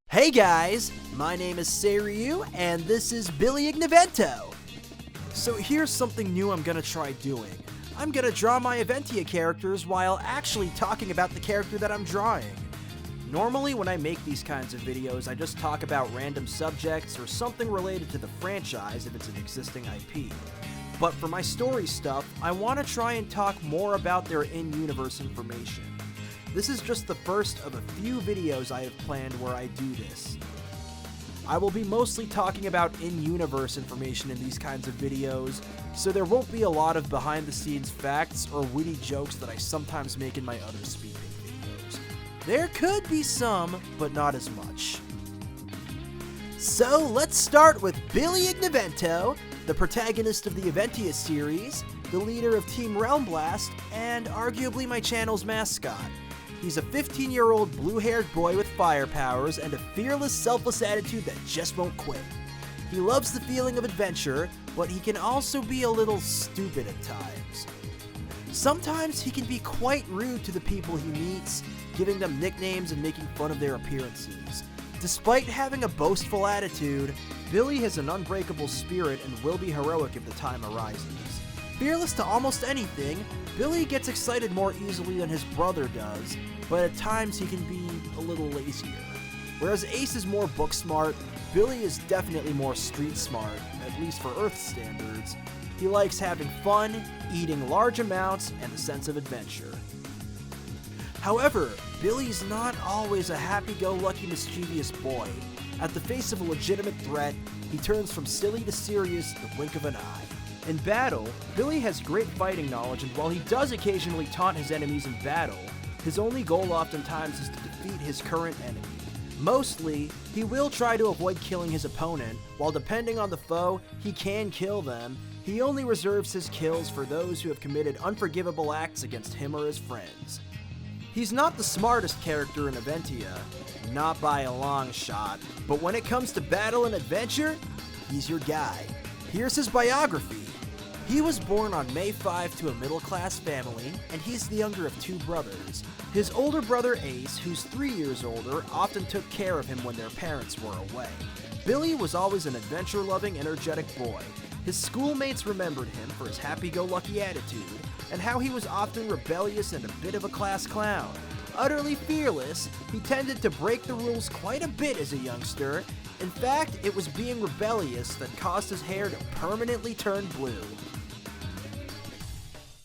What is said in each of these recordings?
Hey guys, my name is Seiryu, and this is Billie Ignivento. So here's something new I'm gonna try doing. I'm gonna draw my Aventia characters while actually talking about the character that I'm drawing. Normally when I make these kinds of videos, I just talk about random subjects or something related to the franchise if it's an existing IP. But for my story stuff, I want to try and talk more about their in-universe information. This is just the first of a few videos I have planned where I do this. I will be mostly talking about in-universe information in these kinds of videos, so there won't be a lot of behind-the-scenes facts or witty jokes that I sometimes make in my other Speedpaint videos. There could be some, but not as much. So let's start with Billie Ignivento, the protagonist of the Aventia series, the leader of Team Realm Blast, and arguably my channel's mascot. He's a 15-year-old blue-haired boy with fire powers and a fearless, selfless attitude that just won't quit. He loves the feeling of adventure, but he can also be a little stupid at times. Sometimes he can be quite rude to the people he meets, giving them nicknames and making fun of their appearances. Despite having a boastful attitude, Billie has an unbreakable spirit and will be heroic if the time arises. Fearless to almost anything, Billie gets excited more easily than his brother does, but at times he can be a little lazier. Whereas Ace is more book smart, Billie is definitely more street smart, at least for Earth standards. He likes having fun, eating large amounts, and a sense of adventure. However, Billie's not always a happy-go-lucky, mischievous boy. At the face of a legitimate threat, he turns from silly to serious at the blink of an eye. In battle, Billie has great fighting knowledge, and while he does occasionally taunt his enemies in battle, his only goal oftentimes is to defeat his current enemy. Mostly, he will try to avoid killing his opponent, while depending on the foe, he can kill them. He only reserves his kills for those who have committed unforgivable acts against him or his friends. He's not the smartest character in Aventia, not by a long shot, but when it comes to battle and adventure, he's your guy. Here's his biography. He was born on May 5 to a middle-class family, and he's the younger of two brothers. His older brother Ace, who's 3 years older, often took care of him when their parents were away. Billie was always an adventure-loving, energetic boy. His schoolmates remembered him for his happy-go-lucky attitude, and how he was often rebellious and a bit of a class clown. Utterly fearless, he tended to break the rules quite a bit as a youngster. In fact, it was being rebellious that caused his hair to permanently turn blue.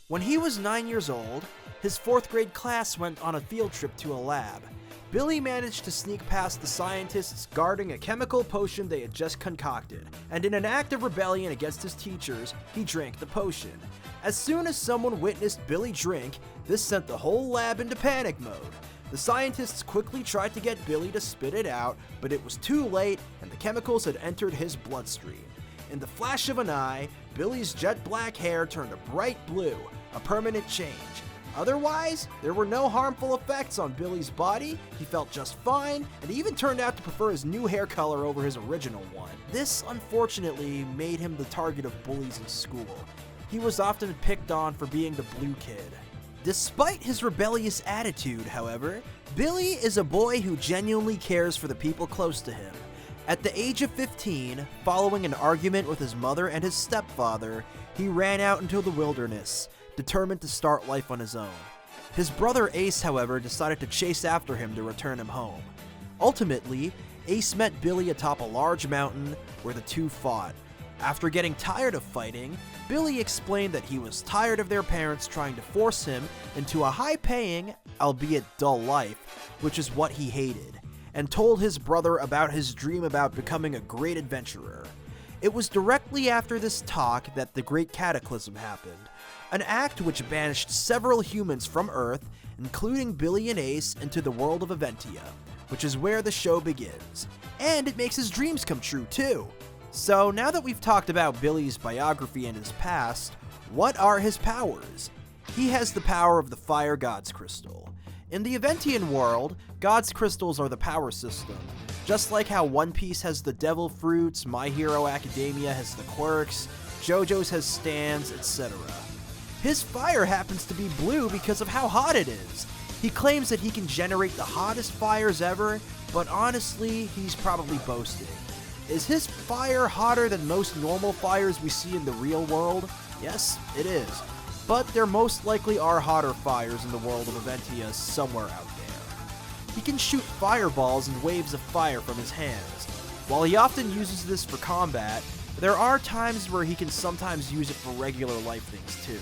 When he was 9 years old, his 4th grade class went on a field trip to a lab. Billie managed to sneak past the scientists guarding a chemical potion they had just concocted, and in an act of rebellion against his teachers, he drank the potion. As soon as someone witnessed Billie drink, this sent the whole lab into panic mode. The scientists quickly tried to get Billie to spit it out, but it was too late and the chemicals had entered his bloodstream. In the flash of an eye, Billie's jet black hair turned a bright blue, a permanent change. Otherwise, there were no harmful effects on Billie's body, he felt just fine, and he even turned out to prefer his new hair color over his original one. This, unfortunately, made him the target of bullies in school. He was often picked on for being the blue kid. Despite his rebellious attitude, however, Billie is a boy who genuinely cares for the people close to him. At the age of 15, following an argument with his mother and his stepfather, he ran out into the wilderness, determined to start life on his own. His brother Ace, however, decided to chase after him to return him home. Ultimately, Ace met Billie atop a large mountain where the two fought. After getting tired of fighting, Billie explained that he was tired of their parents trying to force him into a high-paying, albeit dull life, which is what he hated, and told his brother about his dream about becoming a great adventurer. It was directly after this talk that the Great Cataclysm happened, an act which banished several humans from Earth, including Billie and Ace, into the world of Aventia, which is where the show begins. And it makes his dreams come true, too. So now that we've talked about Billie's biography and his past, what are his powers? He has the power of the Fire God's Crystal. In the Aventian world, God's Crystals are the power system. Just like how One Piece has the Devil Fruits, My Hero Academia has the Quirks, JoJo's has stands, etc. His fire happens to be blue because of how hot it is. He claims that he can generate the hottest fires ever, but honestly, he's probably boasting. Is his fire hotter than most normal fires we see in the real world? Yes, it is. But there most likely are hotter fires in the world of Aventia somewhere out there. He can shoot fireballs and waves of fire from his hands. While he often uses this for combat, there are times where he can sometimes use it for regular life things too.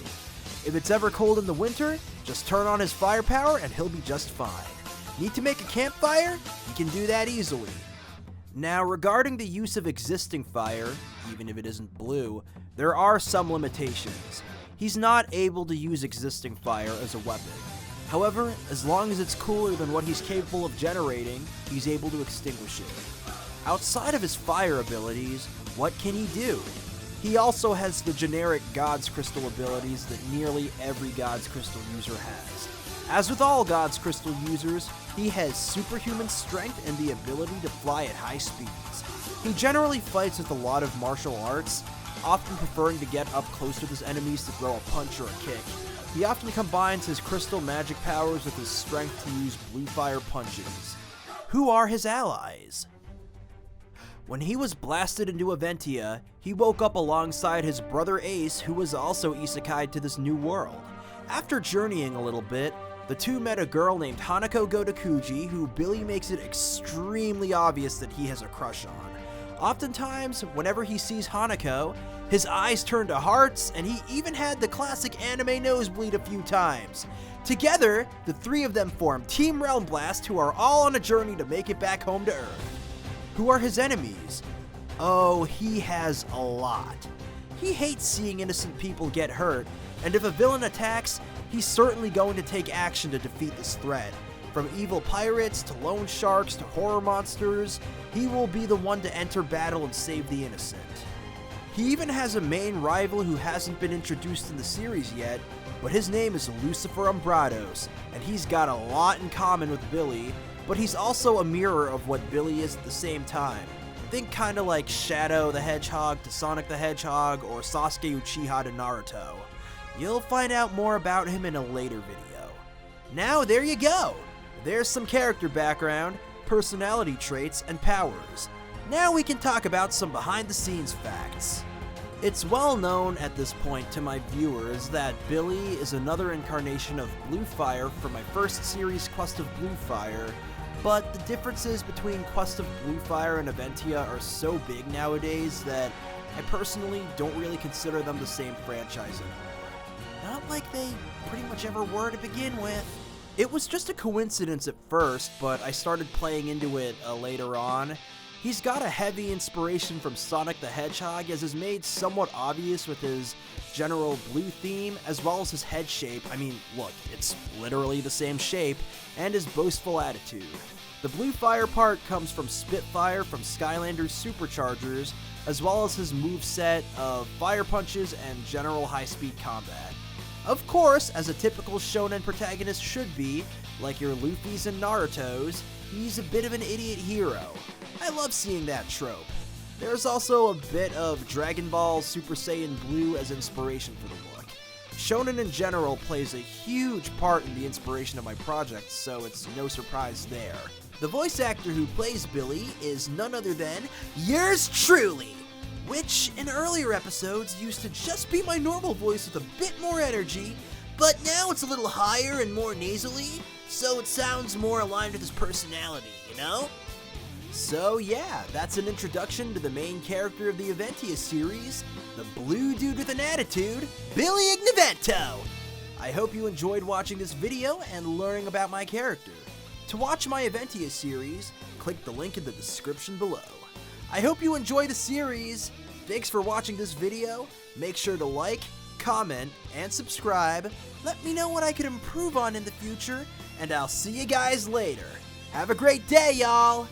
If it's ever cold in the winter, just turn on his firepower and he'll be just fine. Need to make a campfire? He can do that easily. Now, regarding the use of existing fire, even if it isn't blue, there are some limitations. He's not able to use existing fire as a weapon. However, as long as it's cooler than what he's capable of generating, he's able to extinguish it. Outside of his fire abilities, what can he do? He also has the generic God's Crystal abilities that nearly every God's Crystal user has. As with all God's Crystal users, he has superhuman strength and the ability to fly at high speeds. He generally fights with a lot of martial arts, often preferring to get up close with his enemies to throw a punch or a kick. He often combines his crystal magic powers with his strength to use blue fire punches. Who are his allies? When he was blasted into Aventia, he woke up alongside his brother Ace, who was also isekai'd to this new world. After journeying a little bit, the two met a girl named Hanako Gotokuji, who Billy makes it extremely obvious that he has a crush on. Oftentimes, whenever he sees Hanako, his eyes turn to hearts, and he even had the classic anime nosebleed a few times. Together, the three of them form Team Realm Blast, who are all on a journey to make it back home to Earth. Who are his enemies? Oh, he has a lot. He hates seeing innocent people get hurt, and if a villain attacks, he's certainly going to take action to defeat this threat. From evil pirates to loan sharks to horror monsters, he will be the one to enter battle and save the innocent. He even has a main rival who hasn't been introduced in the series yet, but his name is Lucifer Umbrados, and he's got a lot in common with Billy, but he's also a mirror of what Billy is at the same time. Think kinda like Shadow the Hedgehog to Sonic the Hedgehog, or Sasuke Uchiha to Naruto. You'll find out more about him in a later video. Now there you go! There's some character background, personality traits, and powers. Now we can talk about some behind the scenes facts. It's well known at this point to my viewers that Billy is another incarnation of Blue Fire from my first series, Quest of Blue Fire, but the differences between Quest of Blue Fire and Aventia are so big nowadays that I personally don't really consider them the same franchise anymore. Not like they pretty much ever were to begin with. It was just a coincidence at first, but I started playing into it later on. He's got a heavy inspiration from Sonic the Hedgehog, as is made somewhat obvious with his general blue theme, as well as his head shape. I mean, look, it's literally the same shape, and his boastful attitude. The blue fire part comes from Spitfire from Skylanders SuperChargers, as well as his moveset of fire punches and general high-speed combat. Of course, as a typical shonen protagonist should be, like your Luffy's and Naruto's, he's a bit of an idiot hero. I love seeing that trope. There's also a bit of Dragon Ball Super Saiyan Blue as inspiration for the look. Shonen in general plays a huge part in the inspiration of my project, so it's no surprise there. The voice actor who plays Billy is none other than yours truly, which in earlier episodes used to just be my normal voice with a bit more energy, but now it's a little higher and more nasally, so it sounds more aligned with his personality, you know? So yeah, that's an introduction to the main character of the Aventia series, the blue dude with an attitude, Billie Ignivento! I hope you enjoyed watching this video and learning about my character. To watch my Aventia series, click the link in the description below. I hope you enjoy the series. Thanks for watching this video. Make sure to like, comment, and subscribe. Let me know what I could improve on in the future, and I'll see you guys later. Have a great day, y'all!